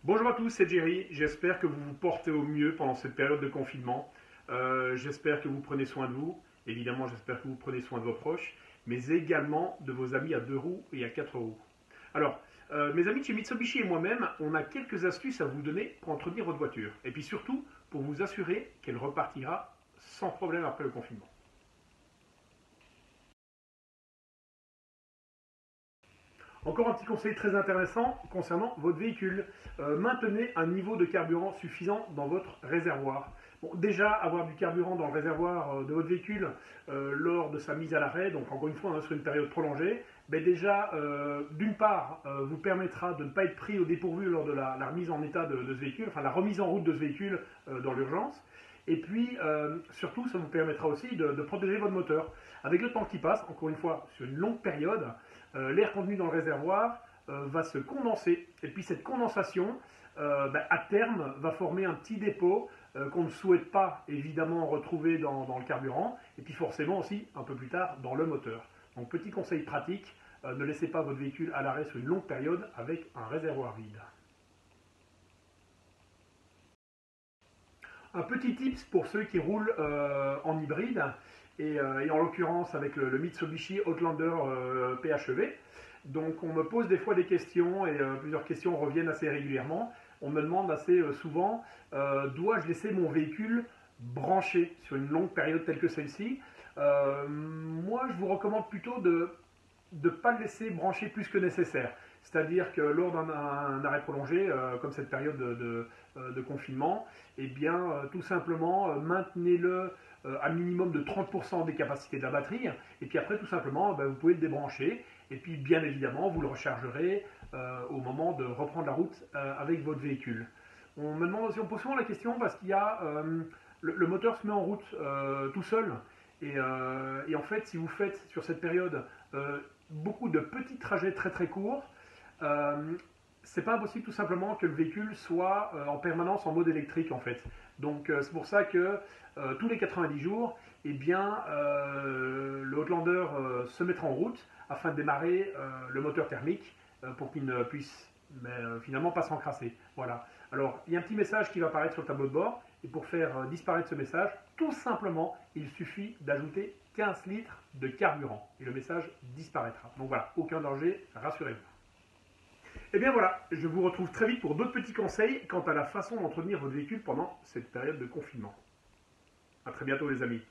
Bonjour à tous, c'est Jerry. J'espère que vous vous portez au mieux pendant cette période de confinement. J'espère que vous prenez soin de vous. Évidemment, j'espère que vous prenez soin de vos proches, mais également de vos amis à 2 roues et à 4 roues. Alors, mes amis de chez Mitsubishi et moi-même, on a quelques astuces à vous donner pour entretenir votre voiture. Et puis surtout, pour vous assurer qu'elle repartira sans problème après le confinement. Encore un petit conseil très intéressant concernant votre véhicule. Maintenez un niveau de carburant suffisant dans votre réservoir. Bon, déjà, avoir du carburant dans le réservoir de votre véhicule lors de sa mise à l'arrêt, donc encore une fois sur une période prolongée, ben déjà, d'une part, vous permettra de ne pas être pris au dépourvu lors de la remise en état de ce véhicule, enfin la remise en route de ce véhicule dans l'urgence. Et puis, surtout, ça vous permettra aussi de protéger votre moteur. Avec le temps qui passe, encore une fois, sur une longue période, l'air contenu dans le réservoir va se condenser. Et puis cette condensation, à terme, va former un petit dépôt qu'on ne souhaite pas évidemment retrouver dans le carburant. Et puis forcément aussi, un peu plus tard, dans le moteur. Donc petit conseil pratique, ne laissez pas votre véhicule à l'arrêt sur une longue période avec un réservoir vide. Un petit tips pour ceux qui roulent en hybride et en l'occurrence avec le Mitsubishi Outlander PHEV. Donc on me pose des fois des questions et plusieurs questions reviennent assez régulièrement. On me demande assez souvent, dois-je laisser mon véhicule branché sur une longue période telle que celle-ci? Moi je vous recommande plutôt de ne pas le laisser brancher plus que nécessaire. C'est-à-dire que lors d'un arrêt prolongé, comme cette période de confinement, eh bien, tout simplement, maintenez-le à minimum de 30% des capacités de la batterie, et puis après, tout simplement, vous pouvez le débrancher, et puis bien évidemment, vous le rechargerez au moment de reprendre la route avec votre véhicule. On me demande aussi, on pose souvent la question, parce qu'il y a, le moteur se met en route tout seul, et en fait, si vous faites sur cette période beaucoup de petits trajets très très courts, c'est pas impossible tout simplement que le véhicule soit en permanence en mode électrique en fait. Donc c'est pour ça que tous les 90 jours, eh bien, le Outlander se mettra en route afin de démarrer le moteur thermique pour qu'il ne puisse finalement pas s'encrasser. Voilà. Alors il y a un petit message qui va apparaître sur le tableau de bord et pour faire disparaître ce message, tout simplement, il suffit d'ajouter 15 litres de carburant et le message disparaîtra. Donc voilà, aucun danger, rassurez-vous. Et bien voilà, je vous retrouve très vite pour d'autres petits conseils quant à la façon d'entretenir votre véhicule pendant cette période de confinement. A très bientôt les amis.